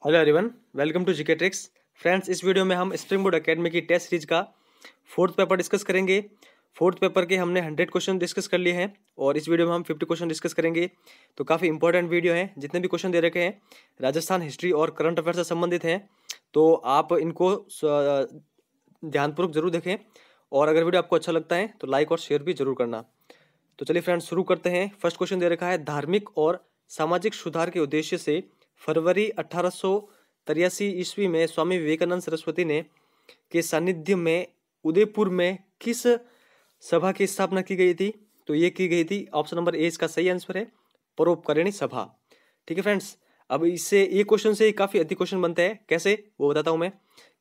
Hello everyone, welcome to GK tricks. Friends, इस video में हम स्प्रिंग बोर्ड एकेडमी की टेस्ट सीरीज का फोर्थ पेपर डिस्कस करेंगे। फोर्थ पेपर के हमने 100 क्वेश्चन डिस्कस कर लिए हैं और इस वीडियो में हम 50 क्वेश्चन डिस्कस करेंगे। तो काफ़ी इंपॉर्टेंट वीडियो है। जितने भी क्वेश्चन दे रखे हैं राजस्थान हिस्ट्री और करंट अफेयर से संबंधित हैं, तो आप इनको ध्यानपूर्वक जरूर देखें और अगर वीडियो आपको अच्छा लगता है तो लाइक और शेयर भी जरूर करना। तो चलिए फ्रेंड्स, शुरू करते हैं। फर्स्ट क्वेश्चन दे रखा है, धार्मिक और सामाजिक सुधार के उद्देश्य से फरवरी 1883 ईस्वी में स्वामी विवेकानंद सरस्वती ने के सानिध्य में उदयपुर में किस सभा की स्थापना की गई थी? तो ये की गई थी, ऑप्शन नंबर ए इसका सही आंसर है, परोपकारिणी सभा। ठीक है फ्रेंड्स, अब इससे ये क्वेश्चन से काफी अधिक क्वेश्चन बनते हैं। कैसे, वो बताता हूं मैं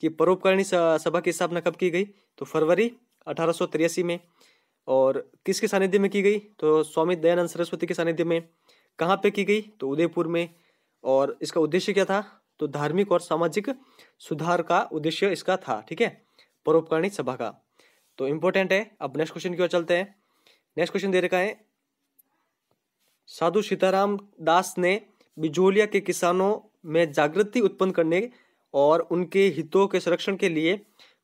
कि परोपकारिणी सभा की स्थापना कब की गई? तो फरवरी 1883 में। और किसके सानिध्य में की गई? तो स्वामी दयानंद सरस्वती के सानिध्य में। कहाँ पे की गई? तो उदयपुर में। और इसका उद्देश्य क्या था? तो धार्मिक और सामाजिक सुधार का उद्देश्य इसका था। ठीक है, परोपकारिणी सभा का। तो इंपॉर्टेंट है। अब नेक्स्ट क्वेश्चन की ओर चलते हैं। नेक्स्ट क्वेश्चन दे रखा है, साधु सीताराम दास ने बिजोलिया के किसानों में जागृति उत्पन्न करने और उनके हितों के संरक्षण के लिए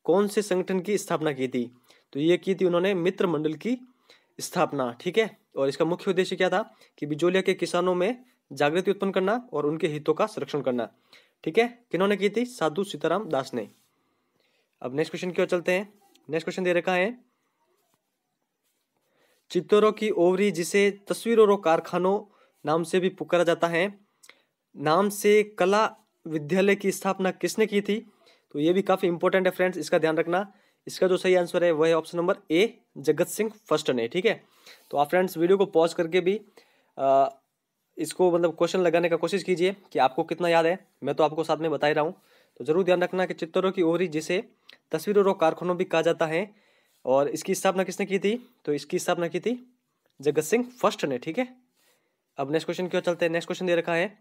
कौन से संगठन की स्थापना की थी? तो ये की थी उन्होंने मित्र मंडल की स्थापना। ठीक है, और इसका मुख्य उद्देश्य क्या था? कि बिजोलिया के किसानों में जागृति उत्पन्न करना और उनके हितों का संरक्षण करना। ठीक है, किन्होंने की थी? साधु सीताराम दास ने। अब नेक्स्ट क्वेश्चन की ओर चलते हैं। नेक्स्ट क्वेश्चन दे रखा है, चित्तौरों की ओवरी, जिसे तस्वीरों और कारखानों नाम से भी पुकारा जाता है, नाम से कला विद्यालय की स्थापना किसने की थी? तो ये भी काफी इंपॉर्टेंट है फ्रेंड्स, इसका ध्यान रखना। इसका जो सही आंसर है वह है option number A, Jagat Singh first ने। ठीक है, तो आप फ्रेंड्स वीडियो को पॉज करके भी इसको मतलब क्वेश्चन लगाने का कोशिश कीजिए कि आपको कितना याद है। मैं तो आपको साथ में बता ही रहा हूँ, तो जरूर ध्यान रखना कि चित्तौरों की ओवरी, जिसे तस्वीरों और कारखानों भी कहा जाता है, और इसकी स्थापना किसने की थी? तो इसकी स्थापना की थी जगत सिंह फर्स्ट ने। ठीक है, अब नेक्स्ट क्वेश्चन की ओर चलते हैं। नेक्स्ट क्वेश्चन दे रखा है,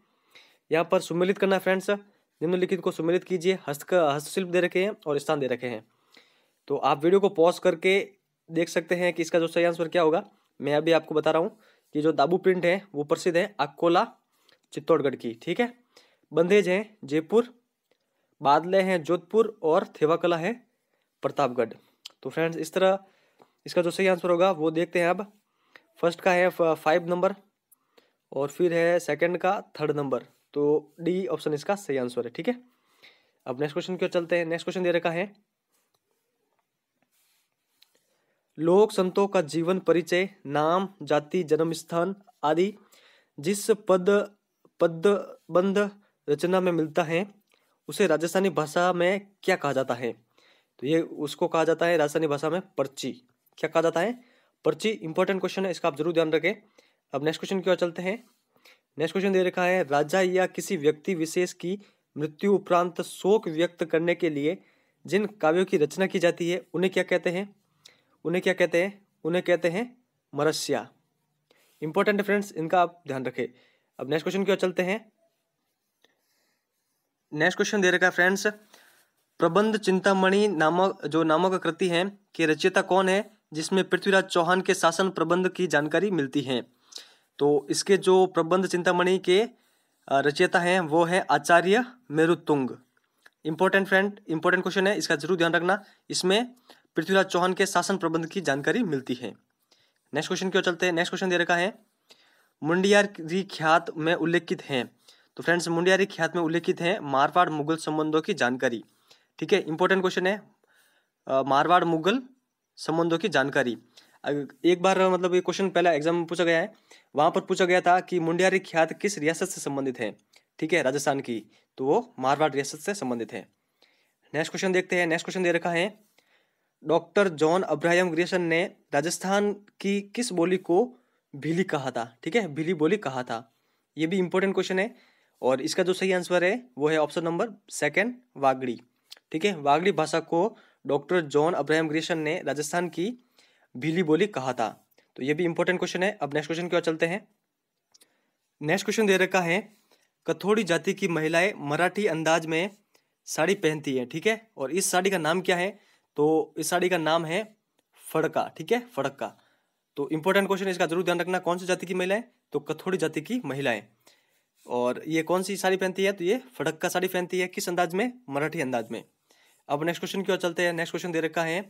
यहाँ पर सुमेलित करना है फ्रेंड्स, निम्नलिखित को सुमेलित कीजिए। हस्तशिल्प दे रखे हैं और स्थान दे रखे हैं, तो आप वीडियो को पॉज करके देख सकते हैं कि इसका जो सही आंसर क्या होगा। मैं अभी आपको बता रहा हूँ कि जो दाबू प्रिंट है वो प्रसिद्ध है अकोला चित्तौड़गढ़ की। ठीक है, बंधेज है जयपुर, बादले हैं जोधपुर और थेवाकला है प्रतापगढ़। तो फ्रेंड्स, इस तरह इसका जो सही आंसर होगा वो देखते हैं। अब फर्स्ट का है 5 नंबर और फिर है सेकंड का 3rd नंबर, तो डी ऑप्शन इसका सही आंसर है। ठीक है, अब नेक्स्ट क्वेश्चन की ओर चलते हैं। नेक्स्ट क्वेश्चन दे रखा है, लोक संतों का जीवन परिचय, नाम, जाति, जन्म स्थान आदि जिस पदबंध रचना में मिलता है उसे राजस्थानी भाषा में क्या कहा जाता है? तो ये उसको कहा जाता है राजस्थानी भाषा में पर्ची। क्या कहा जाता है? पर्ची। इंपॉर्टेंट क्वेश्चन है, इसका आप जरूर ध्यान रखें। अब नेक्स्ट क्वेश्चन की ओर चलते हैं। नेक्स्ट क्वेश्चन दे रखा है, राजा या किसी व्यक्ति विशेष की मृत्यु उपरांत शोक व्यक्त करने के लिए जिन काव्यों की रचना की जाती है उन्हें क्या कहते हैं? उन्हें क्या कहते हैं? उन्हें कहते हैं मरस्या। इंपॉर्टेंट है फ्रेंड्स, इनका आप ध्यान रखें। अब नेक्स्ट क्वेश्चन की ओर चलते हैं। नेक्स्ट क्वेश्चन दे रखा है फ्रेंड्स, प्रबंध चिंतामणि नामक कृति है कि रचयिता कौन है जिसमें पृथ्वीराज चौहान के शासन प्रबंध की जानकारी मिलती है? तो इसके जो प्रबंध चिंतामणि के रचयिता हैं वो है आचार्य मेरुतुंग। इंपॉर्टेंट क्वेश्चन है, इसका जरूर ध्यान रखना। इसमें पृथ्वीराज चौहान के शासन प्रबंध की जानकारी मिलती है। नेक्स्ट क्वेश्चन की ओर चलते हैं। नेक्स्ट क्वेश्चन दे रखा है, मुंडियारी ख्यात में उल्लेखित हैं। तो फ्रेंड्स, मुंडियारी ख्यात में उल्लेखित है मारवाड़ मुगल संबंधों की जानकारी। ठीक है, इंपॉर्टेंट क्वेश्चन है, मारवाड़ मुगल संबंधों की जानकारी। एक बार मतलब ये क्वेश्चन पहला एग्जाम में पूछा गया है, वहां पर पूछा गया था कि मुंडियारी ख्यात किस रियासत से संबंधित है? ठीक है, राजस्थान की, तो वो मारवाड़ रियासत से संबंधित है। नेक्स्ट क्वेश्चन देखते हैं। नेक्स्ट क्वेश्चन दे रखा है, डॉक्टर जॉन अब्राहम ग्रियर्सन ने राजस्थान की किस बोली को भीली कहा था? ठीक है, भीली बोली कहा था। ये भी इंपॉर्टेंट क्वेश्चन है और इसका जो सही आंसर है वो है ऑप्शन नंबर 2 वागड़ी। ठीक है, वागड़ी भाषा को डॉक्टर जॉन अब्राहम ग्रियर्सन ने राजस्थान की भीली बोली कहा था। तो ये भी इंपॉर्टेंट क्वेश्चन है। अब नेक्स्ट क्वेश्चन की ओर चलते हैं। नेक्स्ट क्वेश्चन दे रखा है, कथोड़ी जाति की महिलाएं मराठी अंदाज में साड़ी पहनती है। ठीक है, और इस साड़ी का नाम क्या है? तो इस साड़ी का नाम है फड़का। ठीक है, फड़का। तो इंपॉर्टेंट क्वेश्चन है, इसका जरूर ध्यान रखना। कौन सी जाति की महिलाएं? तो कथोड़ी जाति की महिलाएं। और ये कौन सी साड़ी पहनती है? तो ये फड़क्का साड़ी पहनती है। किस अंदाज में? मराठी अंदाज में। अब नेक्स्ट क्वेश्चन की ओर चलते हैं। नेक्स्ट क्वेश्चन दे रखा है,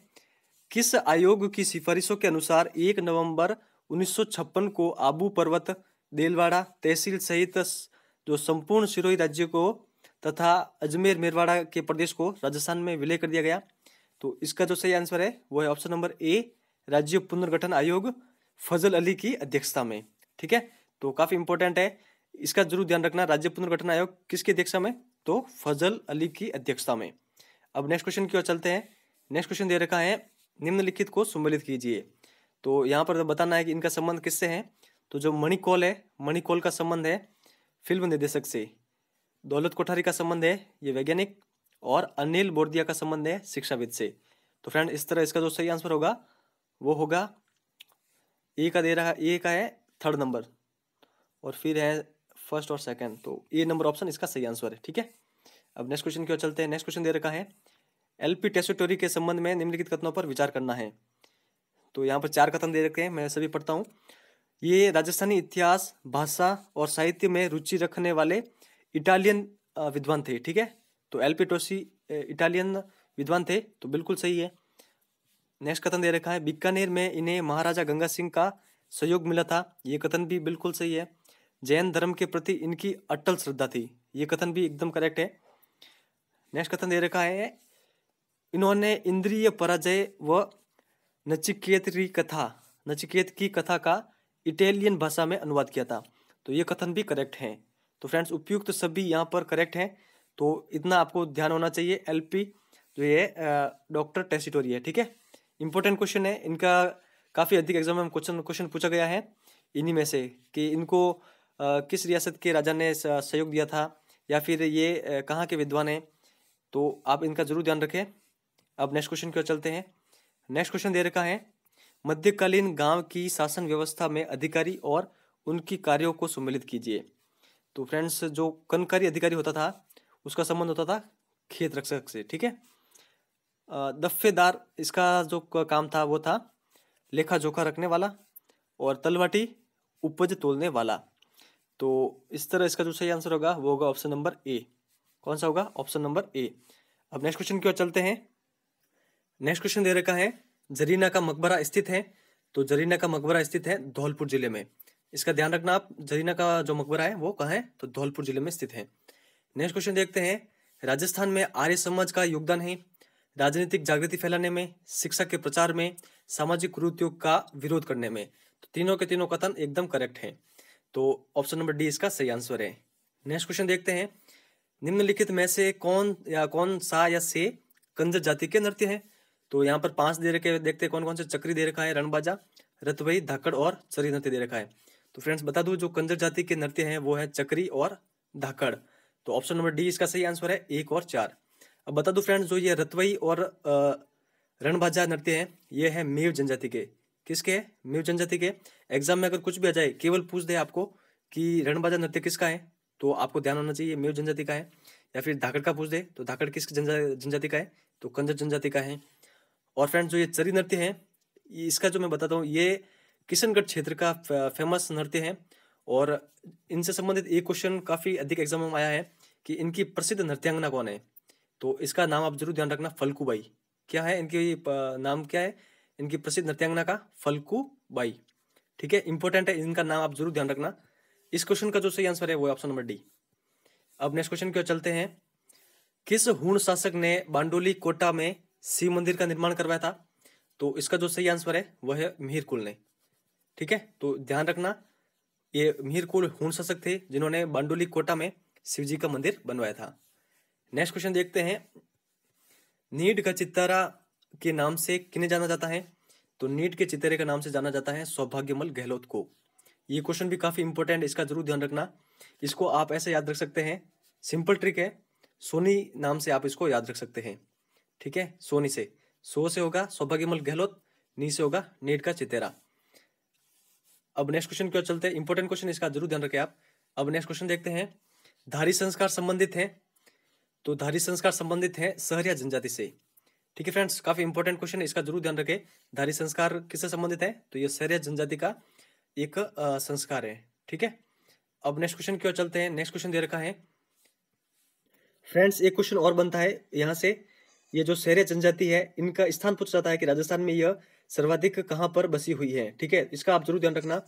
किस आयोग की सिफारिशों के अनुसार 1 नवंबर 1956 को आबू पर्वत, देलवाड़ा तहसील सहित जो संपूर्ण सिरोही राज्य को तथा अजमेर मेरवाड़ा के प्रदेश को राजस्थान में विलय कर दिया गया? तो इसका जो सही आंसर है वो है ऑप्शन नंबर ए, राज्य पुनर्गठन आयोग फजल अली की अध्यक्षता में। ठीक है, तो काफी इंपॉर्टेंट है, इसका जरूर ध्यान रखना। राज्य पुनर्गठन आयोग किसकी अध्यक्षता में? तो फजल अली की अध्यक्षता में। अब नेक्स्ट क्वेश्चन की ओर चलते हैं। नेक्स्ट क्वेश्चन दे रखा है, निम्नलिखित को सम्मिलित कीजिए। तो यहाँ पर बताना है कि इनका संबंध किससे है। तो जो मणिकौल है, मणिकौल का संबंध है फिल्म निर्देशक से। दौलत कोठारी का संबंध है ये वैज्ञानिक, और अनिल बोरदिया का संबंध है शिक्षाविद से। तो फ्रेंड इस तरह इसका जो सही आंसर होगा वो होगा ए का दे रहा है, ए का है 3rd नंबर और फिर है 1st और 2nd। तो ए नंबर ऑप्शन इसका सही आंसर है। ठीक है, अब नेक्स्ट क्वेश्चन की ओर चलते हैं। नेक्स्ट क्वेश्चन दे रखा है, एलपी टेस्टोरी के संबंध में निम्नलिखित कथनों पर विचार करना है। तो यहाँ पर 4 कथन दे रखे हैं, मैं सभी पढ़ता हूँ। ये राजस्थानी इतिहास, भाषा और साहित्य में रुचि रखने वाले इटालियन विद्वान थे। ठीक है, तो एलपी टोसी इटालियन विद्वान थे, तो बिल्कुल सही है। नेक्स्ट कथन दे रखा है, बीकानेर में इन्हें महाराजा गंगा सिंह का सहयोग मिला था। ये कथन भी बिल्कुल सही है। जैन धर्म के प्रति इनकी अटल श्रद्धा थी। ये कथन भी एकदम करेक्ट है। नेक्स्ट कथन दे रखा है, इन्होंने इंद्रिय पराजय व नचिकेत की कथा का इटालियन भाषा में अनुवाद किया था। तो ये कथन भी करेक्ट है। तो फ्रेंड्स उपयुक्त सभी यहाँ पर करेक्ट हैं, तो इतना आपको ध्यान होना चाहिए। एलपी जो ये डॉक्टर टेस्टोरी है। ठीक है, इंपॉर्टेंट क्वेश्चन है, इनका काफ़ी अधिक एग्जाम में क्वेश्चन पूछा गया है इन्हीं में से, कि इनको किस रियासत के राजा ने सहयोग दिया था, या फिर ये कहाँ के विद्वान हैं। तो आप इनका जरूर ध्यान रखें। अब नेक्स्ट क्वेश्चन की ओर चलते हैं। नेक्स्ट क्वेश्चन दे रखा है, मध्यकालीन गांव की शासन व्यवस्था में अधिकारी और उनकी कार्यों को सम्मिलित कीजिए। तो फ्रेंड्स जो कर्मकारी अधिकारी होता था उसका संबंध होता था खेत रक्षक से। ठीक है, दफ्फेदार इसका जो काम था वो था लेखा जोखा रखने वाला, और तलवाटी उपज तोलने वाला। तो इस तरह इसका जो सही आंसर होगा वो होगा ऑप्शन नंबर ए। कौन सा होगा? Option number A. अब नेक्स्ट क्वेश्चन की ओर चलते हैं। नेक्स्ट क्वेश्चन दे रखा है, जरीना का मकबरा स्थित है। तो जरीना का मकबरा स्थित है धौलपुर जिले में। इसका ध्यान रखना आप, जरीना का जो मकबरा है वो कहाँ है? तो धौलपुर जिले में स्थित है। नेक्स्ट क्वेश्चन देखते हैं, राजस्थान में आर्य समाज का योगदान है राजनीतिक जागृति फैलाने में, शिक्षा के प्रचार में, सामाजिक कुरीतियों का विरोध करने में। तो तीनों के तीनों कथन एकदम करेक्ट है। तो ऑप्शन नंबर डी इसका सही आंसर है। नेक्स्ट क्वेश्चन देखते हैं, निम्नलिखित में से कौन सा या से कंजर जाति के नृत्य हैं। तो यहाँ पर 5 दे रखे, देखते हैं कौन कौन से। चक्री दे रखा है, रणबाजा, रतवई, धाकड़ और चरी नृत्य दे रखा है। तो फ्रेंड्स बता दूं, जो कंजर जाति के नृत्य हैं वो है चक्री और धाकड़। तो ऑप्शन नंबर डी इसका सही आंसर है, 1 और 4। अब बता दूं फ्रेंड्स, जो ये रतवई और रणबाजा नृत्य है ये है मेव जनजाति के। किसके? मेव जनजाति के। एग्जाम में अगर कुछ भी आ जाए, केवल पूछ दे आपको कि रणबाजा नृत्य किसका है, तो आपको ध्यान होना चाहिए मेव जनजाति का है। या फिर धाकड़ का पूछ दे तो धाकड़ किस जनजाति का है, तो कंजर जनजाति का है। और फ्रेंड्स जो ये चरी नृत्य है, इसका जो मैं बताता हूँ, ये किशनगढ़ क्षेत्र का फेमस नृत्य है। और इनसे संबंधित एक क्वेश्चन काफी अधिक एग्जाम में आया है कि इनकी प्रसिद्ध नृत्यांगना कौन है। तो इसका नाम आप जरूर ध्यान रखना, फल्कूबाई। क्या है इनकी नाम, क्या है इनकी प्रसिद्ध नृत्यांगना का? फल्कूबाई। ठीक है, इंपॉर्टेंट है, इनका नाम आप जरूर ध्यान रखना। इस क्वेश्चन का जो सही आंसर है वो ऑप्शन नंबर डी। अब नेक्स्ट क्वेश्चन की ओर चलते हैं, किस हूण शासक ने बांडोली कोटा में शिव मंदिर का निर्माण करवाया था। तो इसका जो सही आंसर है वह है मिहिर कुल ने। ठीक है, तो ध्यान रखना, ये मिहिर कुल हूण शासक थे जिन्होंने बांडोली कोटा में शिव जी का मंदिर बनवाया था। नेक्स्ट क्वेश्चन देखते हैं, नीड का चित्तारा के नाम से किन्हें जाना जाता है। तो नीड के चित्तरे का नाम से जाना जाता है सौभाग्यमल गहलोत को। ये क्वेश्चन भी काफी इंपॉर्टेंट है, इसका जरूर ध्यान रखना। इसको आप ऐसे याद रख सकते हैं, सिंपल ट्रिक है, सोनी नाम से आप इसको याद रख सकते हैं। ठीक है, सोनी से, सो से होगा सौभाग्यमल गहलोत, नी से होगा नीड का चितेरा। अब नेक्स्ट क्वेश्चन की ओर चलते हैं, इंपॉर्टेंट क्वेश्चन, इसका जरूर ध्यान रखें आप। अब नेक्स्ट क्वेश्चन देखते हैं, धारी संस्कार संबंधित है। तो धारी संस्कार संबंधित है सहरिया जनजाति से। ठीक है फ्रेंड्स, काफी इंपॉर्टेंट क्वेश्चन है, इसका जरूर ध्यान रखें। धारी संस्कार किससे संबंधित है? तो ये सहरिया जनजाति का एक संस्कार है। ठीक है, अब नेक्स्ट क्वेश्चन की ओर चलते हैं। नेक्स्ट क्वेश्चन दे रखा है फ्रेंड्स, एक क्वेश्चन और बनता है यहाँ से, ये जो शहरी जनजाति है इनका स्थान पूछा जाता है कि राजस्थान में यह सर्वाधिक कहाँ पर बसी हुई है। ठीक है, इसका आप जरूर ध्यान रखना।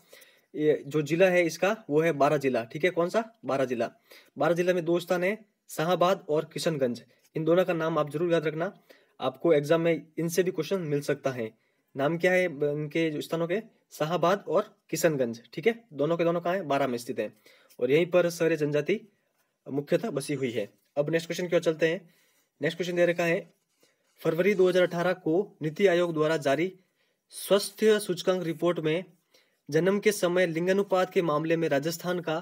ये जो जिला है इसका वो है बारां जिला। ठीक है, कौन सा? बारां जिला। बारां जिला में दो स्थान है, शाहाबाद और किशनगंज। इन दोनों का नाम आप जरूर याद रखना, आपको एग्जाम में इनसे भी क्वेश्चन मिल सकता है। नाम क्या है इनके जो स्थानों के? शाहाबाद और किशनगंज। ठीक है, दोनों के दोनों कहाँ है? बारां में स्थित है, और यहीं पर शहरी जनजाति मुख्यतः बसी हुई है। अब नेक्स्ट क्वेश्चन की ओर चलते हैं। नेक्स्ट क्वेश्चन दे रखा है फरवरी 2018 को नीति आयोग द्वारा जारी स्वास्थ्य सूचकांक रिपोर्ट में जन्म के समय लिंगानुपात के मामले में राजस्थान का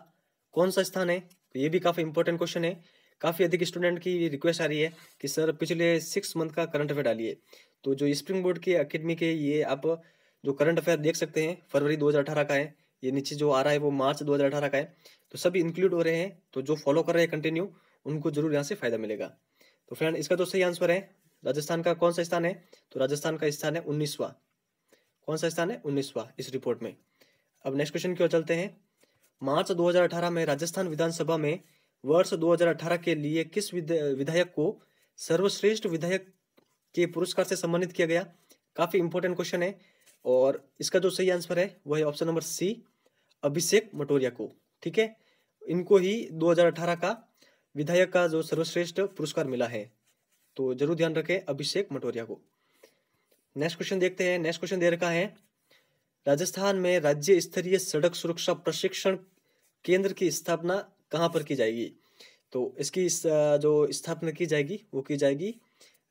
कौन सा स्थान है? तो ये भी काफी इंपॉर्टेंट क्वेश्चन है। काफी अधिक स्टूडेंट की रिक्वेस्ट आ रही है कि सर पिछले 6 मंथ का करंट अफेयर डालिए। तो जो स्प्रिंग बोर्ड के अकेडमी के ये आप जो करंट अफेयर देख सकते हैं फरवरी 2018 का है, ये नीचे जो आ रहा है वो मार्च 2018 का है, तो सभी इंक्लूड हो रहे हैं। तो जो फॉलो कर रहे हैं कंटिन्यू, उनको जरूर यहाँ से फायदा मिलेगा। तो फ्रेंड, इसका तो सही आंसर है राजस्थान का कौन सा स्थान है? तो राजस्थान का स्थान है 19वां। कौन सा स्थान है? 19वां इस रिपोर्ट में। अब नेक्स्ट क्वेश्चन की ओर चलते हैं। मार्च 2018 में राजस्थान विधानसभा में वर्ष 2018 के लिए किस विधायक को सर्वश्रेष्ठ विधायक के पुरस्कार से सम्मानित किया गया? काफी इंपॉर्टेंट क्वेश्चन है, और इसका जो सही आंसर है वो है option number C, Abhishek Matoria को। ठीक है, इनको ही 2018 का विधायक का जो सर्वश्रेष्ठ पुरस्कार मिला है, तो जरूर ध्यान रखें अभिषेक मटोरिया को। नेक्स्ट क्वेश्चन देखते हैं। नेक्स्ट क्वेश्चन दे रखा है राजस्थान में राज्य स्तरीय सड़क सुरक्षा प्रशिक्षण केंद्र की स्थापना कहाँ पर की जाएगी? तो इसकी जो स्थापना की जाएगी वो की जाएगी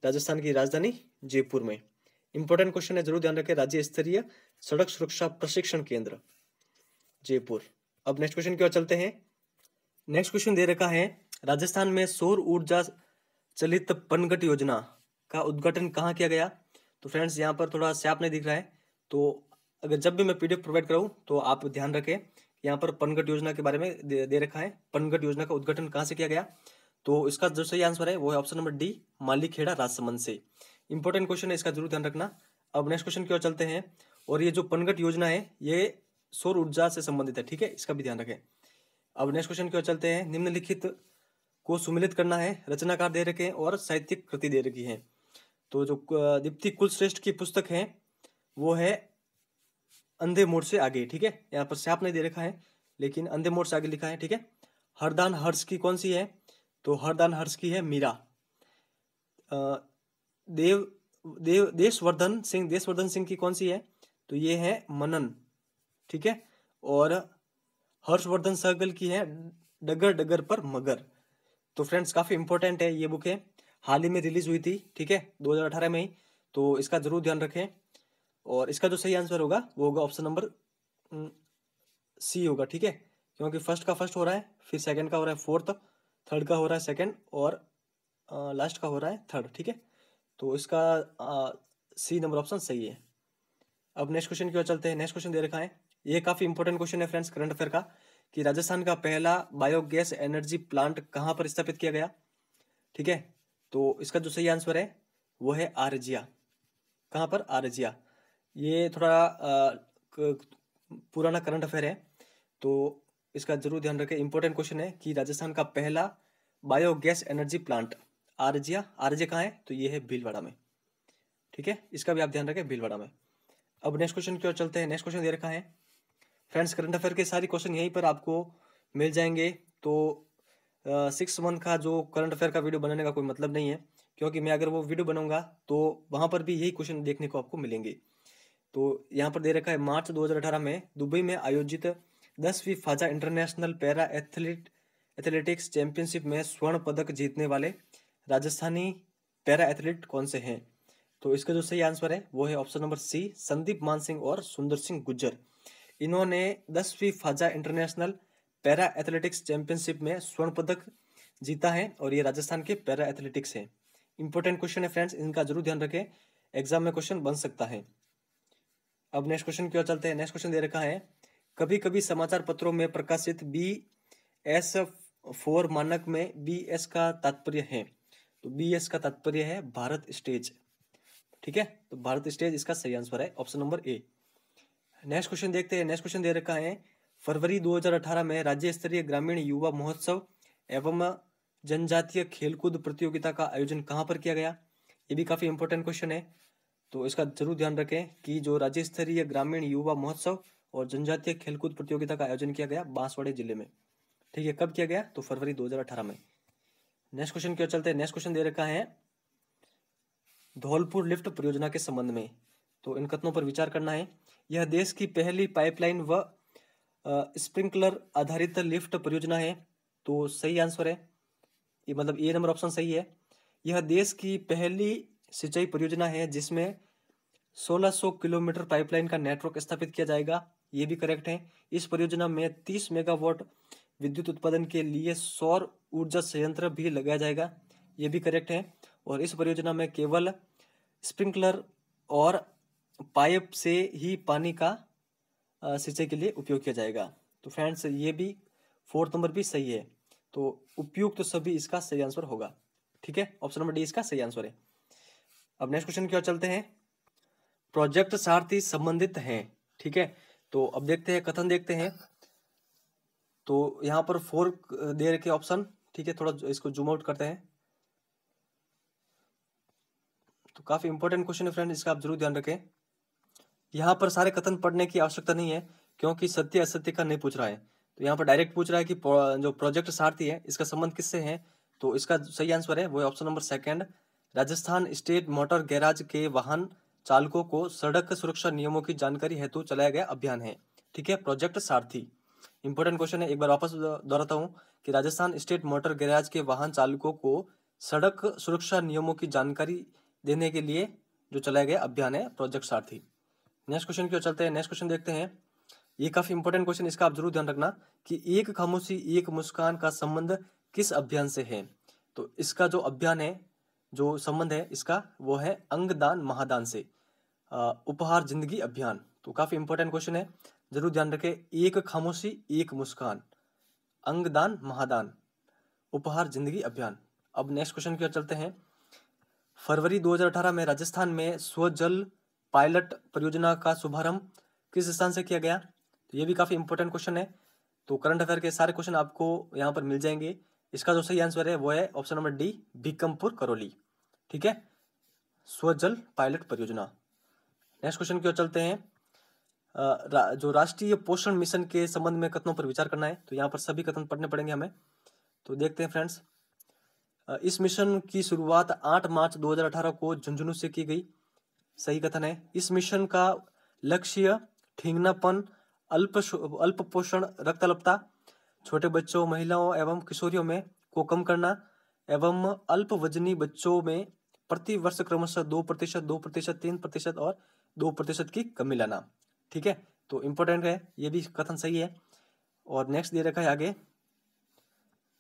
राजस्थान की राजधानी जयपुर में। इंपॉर्टेंट क्वेश्चन है, जरूर ध्यान रखें, राज्य स्तरीय सड़क सुरक्षा प्रशिक्षण केंद्र जयपुर। अब नेक्स्ट क्वेश्चन की ओर चलते हैं। नेक्स्ट क्वेश्चन दे रखा है राजस्थान में सौर ऊर्जा चलित पनघट योजना का उद्घाटन कहाँ किया गया? तो फ्रेंड्स, यहाँ पर थोड़ा स्याप नहीं दिख रहा है, तो अगर जब भी मैं पीडीएफ प्रोवाइड कराऊं तो आप ध्यान रखें, यहाँ पर पनघट योजना के बारे में दे रखा है। पनघट योजना का उद्घाटन कहाँ से किया गया? तो इसका जो सही आंसर है वो है option number D, Malikheda Rajsamand से। इंपॉर्टेंट क्वेश्चन है, इसका जरूर ध्यान रखना। अब नेक्स्ट क्वेश्चन की ओर चलते हैं, और ये जो पनघट योजना है ये सौर ऊर्जा से संबंधित है। ठीक है, इसका भी ध्यान रखें। अब नेक्स्ट क्वेश्चन की ओर चलते हैं। निम्नलिखित को सुमिलित करना है, रचनाकार दे रखे हैं और साहित्यिक कृति दे रखी है। तो जो दीप्ति कुलश्रेष्ठ की पुस्तक है वो है अंधे मोड़ से आगे। ठीक है, यहाँ पर स्याप नहीं दे रखा है, लेकिन अंधे मोड़ से आगे लिखा है। ठीक है, हरदान हर्ष की कौन सी है? तो हरदान हर्ष की है मीरा। देव देव देशवर्धन सिंह की कौन सी है? तो ये है मनन। ठीक है, और हर्षवर्धन सहगल की है डगर डगर पर मगर। तो फ्रेंड्स, काफी इंपॉर्टेंट है, ये बुक है, हाल ही में रिलीज हुई थी। ठीक है, 2018 में ही, तो इसका जरूर ध्यान रखें। और इसका जो सही आंसर होगा वो होगा ऑप्शन नंबर सी होगा। ठीक है, क्योंकि फर्स्ट का फर्स्ट हो रहा है, फिर सेकंड का हो रहा है फोर्थ, थर्ड का हो रहा है सेकंड, और लास्ट का हो रहा है थर्ड। ठीक है, तो इसका सी नंबर ऑप्शन सही है। अब नेक्स्ट क्वेश्चन की ओर चलते हैं। नेक्स्ट क्वेश्चन दे रखा है, ये काफी इंपॉर्टेंट क्वेश्चन है फ्रेंड्स, करंट अफेयर का, कि राजस्थान का पहला बायोगैस एनर्जी प्लांट कहाँ पर स्थापित किया गया? ठीक है, तो इसका जो सही आंसर है वो है आरजिया। कहाँ पर? आरजिया। ये थोड़ा पुराना करंट अफेयर है, तो इसका जरूर ध्यान रखें। इंपॉर्टेंट क्वेश्चन है कि राजस्थान का पहला बायोगैस एनर्जी प्लांट आरजिया। आरजिया कहाँ है? तो ये है भीलवाड़ा में। ठीक है, इसका भी आप ध्यान रखें, भीलवाड़ा में। अब नेक्स्ट क्वेश्चन की ओर चलते हैं। नेक्स्ट क्वेश्चन दे रखा है फ्रेंड्स, करंट अफेयर के सारे क्वेश्चन यहीं पर आपको मिल जाएंगे। तो 6 मंथ का जो करंट अफेयर का वीडियो बनाने का कोई मतलब नहीं है, क्योंकि मैं अगर वो वीडियो बनाऊंगा तो वहां पर भी यही क्वेश्चन देखने को आपको मिलेंगे। तो यहाँ पर दे रखा है मार्च 2018 में दुबई में आयोजित 10वीं फाजा इंटरनेशनल पैरा एथलेटिक्स चैंपियनशिप में स्वर्ण पदक जीतने वाले राजस्थानी पैरा एथलीट कौन से हैं? तो इसका जो सही आंसर है वो है ऑप्शन नंबर सी, संदीप मान सिंह और सुंदर सिंह गुज्जर। इन्होंने 10वीं फाजा इंटरनेशनल पैरा एथलेटिक्स चैंपियनशिप में स्वर्ण पदक जीता है, और ये राजस्थान के पैरा एथलेटिक्स है। इंपॉर्टेंट क्वेश्चन है फ्रेंड्स, इनका जरूर ध्यान रखें, एग्जाम में क्वेश्चन बन सकता है। अब नेक्स्ट क्वेश्चन की ओर चलते हैं। नेक्स्ट क्वेश्चन दे रखा है, कभी कभी समाचार पत्रों में प्रकाशित BS4 मानक में BS का तात्पर्य है? तो BS का तात्पर्य है भारत स्टेज। ठीक है, तो भारत स्टेज इसका सही आंसर है, option number A. Next question देखते हैं। नेक्स्ट क्वेश्चन दे रखा है, फरवरी 2018 में राज्य स्तरीय ग्रामीण युवा महोत्सव एवं जनजातीय खेलकूद प्रतियोगिता का आयोजन कहाँ पर किया गया? ये भी काफी इंपॉर्टेंट क्वेश्चन है, तो इसका जरूर ध्यान रखें कि जो राज्य स्तरीय ग्रामीण युवा महोत्सव और जनजातीय खेलकूद प्रतियोगिता का आयोजन किया गया बांसवाड़ा जिले में। ठीक है, कब किया गया? तो फरवरी 2018 में। नेक्स्ट क्वेश्चन की ओर चलते हैं। नेक्स्ट क्वेश्चन दे रखा है धौलपुर लिफ्ट परियोजना के संबंध में, तो इन कथनों पर विचार करना है। यह देश की पहली पाइपलाइन व स्प्रिंकलर आधारित लिफ्ट परियोजना है, तो सही आंसर है ये, मतलब ए नंबर ऑप्शन सही है। यह देश की पहली सिंचाई परियोजना है जिसमें 1600 किलोमीटर पाइपलाइन का नेटवर्क स्थापित किया जाएगा, ये भी करेक्ट है। इस परियोजना में 30 मेगावाट विद्युत उत्पादन के लिए सौर ऊर्जा संयंत्र भी लगाया जाएगा, ये भी करेक्ट है। और इस परियोजना में केवल स्प्रिंकलर और पाइप से ही पानी का सिंचाई के लिए उपयोग किया जाएगा। तो फ्रेंड्स ये भी 4 नंबर भी सही है, तो उपयुक्त तो सभी इसका सही आंसर होगा। ठीक है, ऑप्शन नंबर डी इसका सही आंसर है। अब नेक्स्ट क्वेश्चन की ओर चलते हैं। प्रोजेक्ट सारथी संबंधित हैं, ठीक है, तो अब देखते हैं कथन देखते हैं। तो यहाँ पर 4 दे रखे ऑप्शन, ठीक है, थोड़ा इसको जूम आउट करते हैं। तो काफी इंपॉर्टेंट क्वेश्चन है फ्रेंड, इसका आप जरूर ध्यान रखें। यहाँ पर सारे कथन पढ़ने की आवश्यकता नहीं है क्योंकि सत्य असत्य का नहीं पूछ रहा है। तो यहाँ पर डायरेक्ट पूछ रहा है कि जो प्रोजेक्ट सारथी है इसका संबंध किससे है, तो इसका सही आंसर है वो है option number second, Rajasthan state motor garage के वाहन चालकों को सड़क सुरक्षा नियमों की जानकारी हेतु चलाया गया अभियान है। ठीक है, प्रोजेक्ट सारथी इंपॉर्टेंट क्वेश्चन है। एक बार वापस दोहराता हूँ कि राजस्थान स्टेट मोटर गैराज के वाहन चालकों को सड़क सुरक्षा नियमों की जानकारी देने के लिए जो चलाया गया अभियान है प्रोजेक्ट सारथी। नेक्स्ट क्वेश्चन की ओर चलते हैं। नेक्स्ट क्वेश्चन देखते हैं, ये काफी इंपॉर्टेंट क्वेश्चन, इसका आप जरूर ध्यान रखना कि एक खामोशी एक मुस्कान का संबंध किस अभियान से है। तो इसका जो अभियान है, जो संबंध है इसका, वो है अंगदान महादान से, उपहार जिंदगी अभियान। तो काफी इंपॉर्टेंट क्वेश्चन है, जरूर ध्यान रखें। एक खामोशी एक मुस्कान, अंगदान महादान, उपहार जिंदगी अभियान। अब नेक्स्ट क्वेश्चन की ओर चलते हैं। फरवरी 2018 में राजस्थान में स्वजल पायलट परियोजना का शुभारंभ किस स्थान से किया गया? तो ये भी काफी इंपॉर्टेंट क्वेश्चन है, तो करंट अफेयर के सारे क्वेश्चन आपको यहाँ पर मिल जाएंगे। इसका जो सही आंसर है वो है ऑप्शन नंबर डी, बीकमपुर करौली। ठीक है, स्वजल पायलट परियोजना। नेक्स्ट क्वेश्चन की ओर चलते हैं। जो राष्ट्रीय पोषण मिशन के संबंध में कथनों पर विचार करना है, तो यहाँ पर सभी कथन पढ़ने पड़ेंगे हमें। तो देखते हैं फ्रेंड्स, इस मिशन की शुरुआत 8 मार्च 2018 को झुंझुनू से की गई, सही कथन है। इस मिशन का लक्ष्य ठिंगनापन, अल्प पोषण, रक्त अल्पता, छोटे बच्चों, महिलाओं एवं किशोरियों में को कम करना एवं अल्प वजनी बच्चों में प्रति वर्ष क्रमशः 2%, 2%, 3% और 2% की कमी लाना। ठीक है, तो इंपॉर्टेंट है, ये भी कथन सही है। और नेक्स्ट दे रखा है आगे,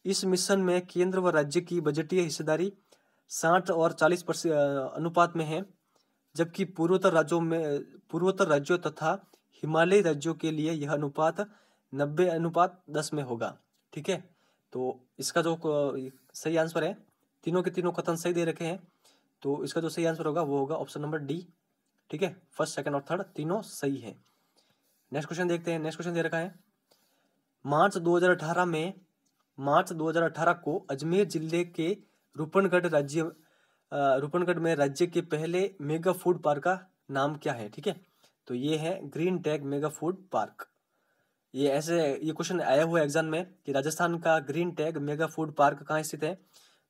इस मिशन में केंद्र व राज्य की बजटीय हिस्सेदारी 60 और 40% अनुपात में है, जबकि पूर्वोत्तर राज्यों तथा हिमालयी राज्यों के लिए यह अनुपात 90:10 में होगा। ठीक है, तो इसका जो सही आंसर है, तीनों के तीनों कथन सही दे रखे हैं, तो इसका जो सही आंसर होगा वो होगा ऑप्शन नंबर डी। ठीक है, फर्स्ट, सेकंड और थर्ड तीनों सही है। नेक्स्ट क्वेश्चन देखते हैं। नेक्स्ट क्वेश्चन दे रखा है, मार्च 2018 को अजमेर जिले के रूपनगढ़ में राज्य के पहले मेगा फूड पार्क का नाम क्या है? ठीक है, तो ये है green tag mega food park. ये क्वेश्चन आया हुआ है एग्जाम में कि राजस्थान का green tag mega food park कहाँ स्थित है?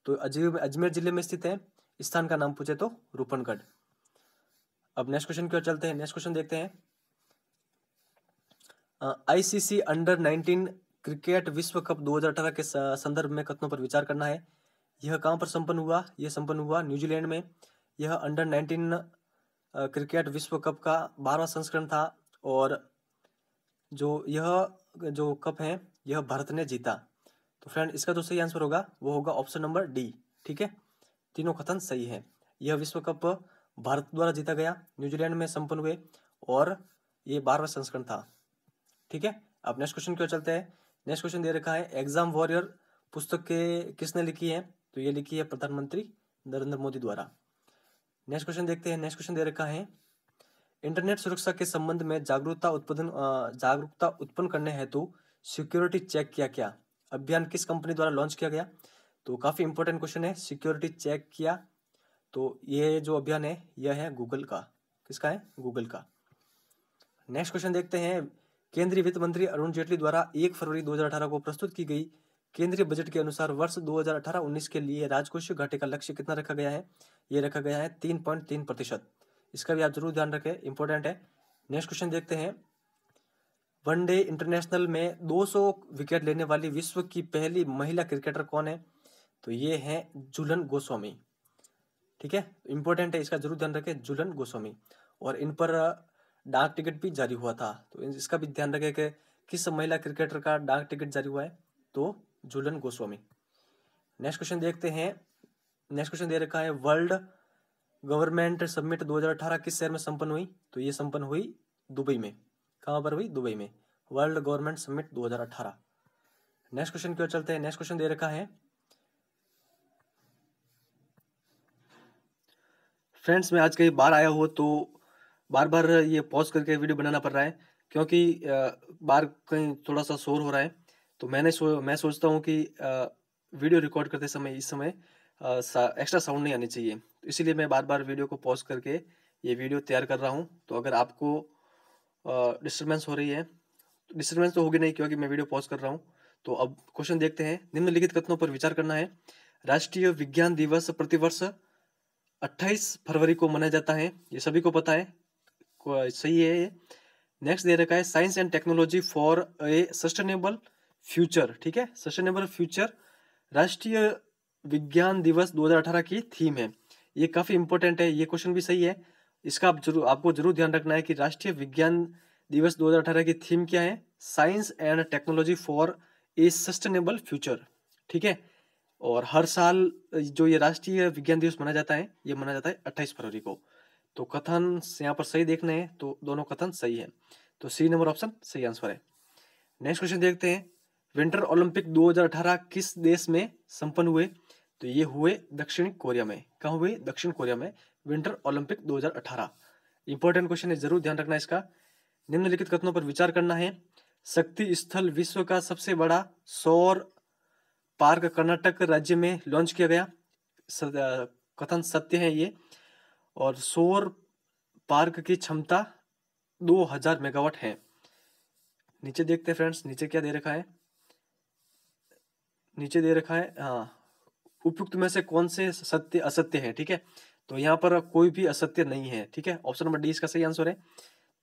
तो अजमेर जिले में स्थित है। स्थान का नाम पूछे तो रूपनगढ़। अब नेक्स्ट क्वेश्चन की ओर चलते हैं। नेक्स्ट क्वेश्चन देखते हैं, आईसीसी अंडर 19 क्रिकेट विश्व कप 2018 के संदर्भ में कथनों पर विचार करना है। यह कहाँ पर संपन्न हुआ? यह संपन्न हुआ न्यूजीलैंड में। यह अंडर 19 क्रिकेट विश्व कप का 12वां संस्करण था और जो कप है यह भारत ने जीता। तो फ्रेंड इसका जो सही आंसर होगा वो होगा ऑप्शन नंबर डी। ठीक है, तीनों कथन सही है। यह विश्व कप भारत द्वारा जीता गया, न्यूजीलैंड में संपन्न हुए और ये 12वां संस्करण था। ठीक है, अब नेक्स्ट क्वेश्चन की ओर चलते हैं। नेक्स्ट क्वेश्चन दे रखा है, एग्जाम वॉरियर पुस्तक के किसने लिखी है? तो ये लिखी है प्रधानमंत्री नरेंद्र मोदी द्वारा। नेक्स्ट क्वेश्चन देखते हैं। नेक्स्ट क्वेश्चन दे रखा है, इंटरनेट सुरक्षा के संबंध में जागरूकता उत्पन्न करने हेतु सिक्योरिटी चेक किया क्या अभियान किस कंपनी द्वारा लॉन्च किया गया? तो काफी इंपॉर्टेंट क्वेश्चन है, सिक्योरिटी चेक किया। तो ये जो अभियान है यह है गूगल का। किसका है? गूगल का। नेक्स्ट क्वेश्चन देखते हैं। केंद्रीय वित्त मंत्री अरुण जेटली द्वारा 1 फरवरी 2018 को प्रस्तुत की गई केंद्रीय बजट के अनुसार वर्ष 2018-19 के लिए राजकोषीय घाटे का लक्ष्य कितना रखा गया है? ये रखा गया है 3.3%। इसका भी आप जरूर ध्यान रखें, इंपॉर्टेंट है। नेक्स्ट क्वेश्चन देखते हैं। वनडे इंटरनेशनल में 200 विकेट लेने वाली विश्व की पहली महिला क्रिकेटर कौन है? तो ये है झूलन गोस्वामी। ठीक है, इंपॉर्टेंट है, इसका जरूर ध्यान रखें, झूलन गोस्वामी। और इन पर डाक टिकट भी जारी हुआ था, तो इसका भी ध्यान रखें कि किस महिला क्रिकेटर का डाक टिकट जारी हुआ है? तो झूलन गोस्वामी। नेक्स्ट क्वेश्चन देखते हैं। नेक्स्ट क्वेश्चन दे रखा है, वर्ल्ड गवर्नमेंट समिट 2018 किस शहर में संपन्न हुई? तो ये संपन्न हुई दुबई में। कहाँ पर हुई? दुबई में। World government summit 2018। Next question की ओर चलते हैं। नेक्स्ट क्वेश्चन दे रखा है, फ्रेंड्स मैं आज कहीं बाहर आया हूँ तो बार बार ये पॉज करके वीडियो बनाना पड़ रहा है, क्योंकि बाहर कहीं थोड़ा सा शोर हो रहा है। तो मैं सोचता हूँ कि वीडियो रिकॉर्ड करते समय इस समय एक्स्ट्रा साउंड नहीं आनी चाहिए, तो इसीलिए मैं बार बार वीडियो को पॉज करके ये वीडियो तैयार कर रहा हूँ। तो अगर आपको डिस्टर्बेंस हो रही है, तो डिस्टर्बेंस तो होगी नहीं क्योंकि मैं वीडियो पॉज कर रहा हूँ। तो अब क्वेश्चन देखते हैं। निम्नलिखित कथनों पर विचार करना है। राष्ट्रीय विज्ञान दिवस प्रतिवर्ष 28 फरवरी को मनाया जाता है, ये सभी को पता है, सही है ये। नेक्स्ट दे रखा है, science and technology for a sustainable future. ठीक है, सस्टेनेबल फ्यूचर राष्ट्रीय विज्ञान दिवस 2018 की थीम है। ये काफी इंपॉर्टेंट है, ये क्वेश्चन भी सही है। इसका आपको जरूर ध्यान रखना है कि राष्ट्रीय विज्ञान दिवस 2018 की थीम क्या है? Science and technology for a sustainable future. ठीक है, और हर साल जो ये राष्ट्रीय विज्ञान दिवस मनाया जाता है, ये मनाया जाता है 28 फरवरी को। तो कथन यहाँ पर सही देखने हैं, तो दोनों कथन सही है, तो सी नंबर ऑप्शन सही आंसर है। नेक्स्ट क्वेश्चन देखते हैं। विंटर ओलंपिक 2018 किस देश में संपन्न हुए? तो ये हुए दक्षिण कोरिया में। कहाँ हुए? दक्षिण कोरिया में विंटर ओलंपिक 2018। इंपॉर्टेंट क्वेश्चन है, जरूर ध्यान रखना इसका। निम्नलिखित कथनों पर विचार करना है। शक्ति स्थल विश्व का सबसे बड़ा सौर पार्क कर्नाटक राज्य में लॉन्च किया गया। कथन सत्य है ये। और सौर पार्क की क्षमता 2000 मेगावाट है। नीचे देखते हैं फ्रेंड्स, नीचे क्या दे रखा है? नीचे दे रखा है, हाँ, उपयुक्त में से कौन से सत्य असत्य है? ठीक है, तो यहाँ पर कोई भी असत्य नहीं है। ठीक है, ऑप्शन नंबर डी इसका सही आंसर है।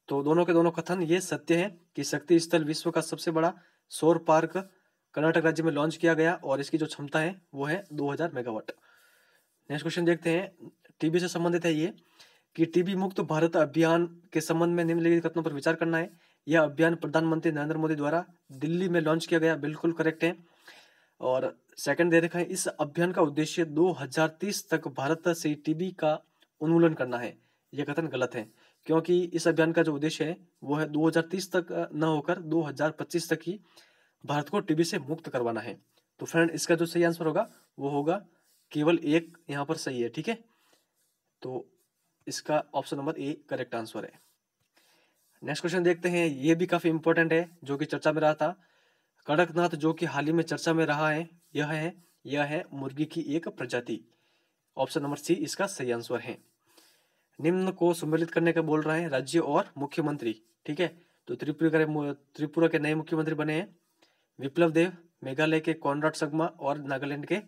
तो दोनों के दोनों कथन ये सत्य है कि शक्ति स्थल विश्व का सबसे बड़ा सौर पार्क कर्नाटक राज्य में लॉन्च किया गया और इसकी जो क्षमता है वो है 2000 मेगावाट। नेक्स्ट क्वेश्चन देखते हैं। टीबी से संबंधित है ये कि टीबी मुक्त भारत अभियान के संबंध में निम्नलिखित कथनों पर विचार करना है। यह अभियान प्रधानमंत्री नरेंद्र मोदी द्वारा दिल्ली में लॉन्च किया गया। बिल्कुल करेक्ट है। और सेकंड दे रखा है, इस अभियान का उद्देश्य 2030 तक भारत से टीबी का उन्मूलन करना है। यह कथन गलत है, क्योंकि इस अभियान का जो उद्देश्य है वो है 2030 तक न होकर 2025 तक ही भारत को टीबी से मुक्त करवाना है। तो फ्रेंड इसका जो सही आंसर होगा वो होगा केवल एक, यहाँ पर सही है। ठीक है, तो इसका option number A correct answer है। नेक्स्ट क्वेश्चन देखते हैं। ये भी काफी इंपॉर्टेंट है, जो कि चर्चा में रहा था। कड़कनाथ जो कि हाल ही में चर्चा में रहा है, यह है मुर्गी की एक प्रजाति। ऑप्शन नंबर सी इसका सही आंसर है। निम्न को सम्मिलित करने का बोल रहा है राज्य और मुख्यमंत्री। ठीक है, तो त्रिपुरा के नए मुख्यमंत्री बने हैं विप्लव देव, मेघालय के कॉनराड संगमा और नागालैंड के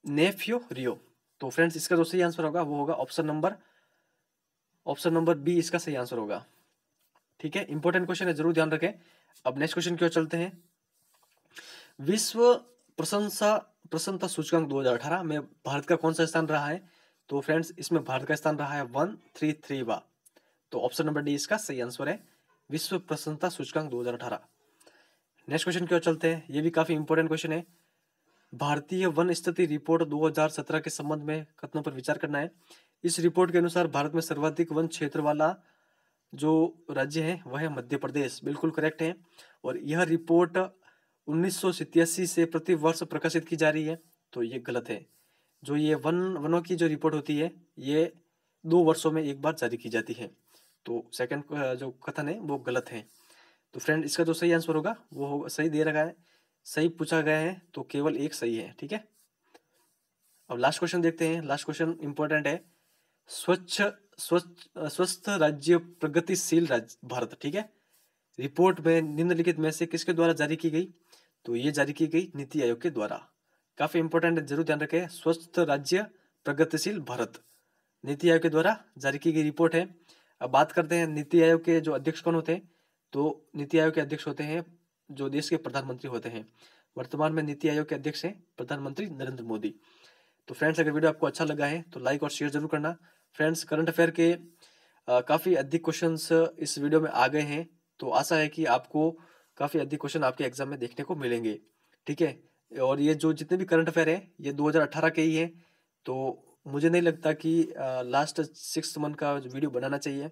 नेफ्यू रियो। तो फ्रेंड्स इसका जो सही आंसर होगा वो होगा ऑप्शन नंबर बी इसका सही आंसर होगा। ठीक है, इंपॉर्टेंट क्वेश्चन है, जरूर ध्यान रखें। अब नेक्स्ट क्वेश्चन की ओर चलते हैं। विश्व प्रसन्नता सूचकांक 2018 में भारत का कौन सा स्थान रहा है? तो फ्रेंड्स इसमें भारत का स्थान रहा है 133वां। तो ऑप्शन नंबर डी इसका सही आंसर है, विश्व प्रसन्नता सूचकांक 2018। नेक्स्ट क्वेश्चन की ओर चलते हैं। ये भी काफी इंपॉर्टेंट क्वेश्चन है। भारतीय वन स्थिति रिपोर्ट 2017 के संबंध में कथनों पर विचार करना है। इस रिपोर्ट के अनुसार भारत में सर्वाधिक वन क्षेत्र वाला जो राज्य है वह है मध्य प्रदेश। बिल्कुल करेक्ट है। और यह रिपोर्ट 1987 से प्रति वर्ष प्रकाशित की जा रही है, तो ये गलत है। जो ये वनों की जो रिपोर्ट होती है ये 2 वर्षों में एक बार जारी की जाती है। तो सेकंड जो कथन है वो गलत है। तो फ्रेंड इसका जो सही आंसर होगा वो होगा, सही दे रखा है, सही पूछा गया है तो केवल एक सही है। ठीक है, अब लास्ट क्वेश्चन देखते हैं। लास्ट क्वेश्चन इंपॉर्टेंट है। स्वच्छ स्वच्छ स्वस्थ राज्य प्रगतिशील राज्य भारत, ठीक है, रिपोर्ट में निम्नलिखित में से किसके द्वारा जारी की गई? तो ये जारी की गई नीति आयोग के द्वारा। काफी इंपॉर्टेंट है, जरूर ध्यान रखें। स्वस्थ राज्य प्रगतिशील भारत नीति आयोग के द्वारा जारी की गई रिपोर्ट है। अब बात करते हैं नीति आयोग के जो अध्यक्ष कौन होते हैं। तो नीति आयोग के अध्यक्ष होते हैं जो देश के प्रधानमंत्री होते हैं। वर्तमान में नीति आयोग के अध्यक्ष हैं प्रधानमंत्री नरेंद्र मोदी। तो फ्रेंड्स अगर वीडियो आपको अच्छा लगा है तो लाइक और शेयर जरूर करना। फ्रेंड्स करंट अफेयर के काफ़ी अधिक क्वेश्चंस इस वीडियो में आ गए हैं, तो आशा है कि आपको काफ़ी अधिक क्वेश्चन आपके एग्जाम में देखने को मिलेंगे। ठीक है, और ये जो जितने भी करंट अफेयर है ये 2018 के ही है, तो मुझे नहीं लगता कि लास्ट 6 मंथ का वीडियो बनाना चाहिए,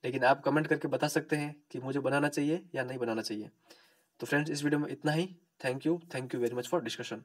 लेकिन आप कमेंट करके बता सकते हैं कि मुझे बनाना चाहिए या नहीं बनाना चाहिए। तो फ्रेंड्स इस वीडियो में इतना ही। Thank you very much for discussion.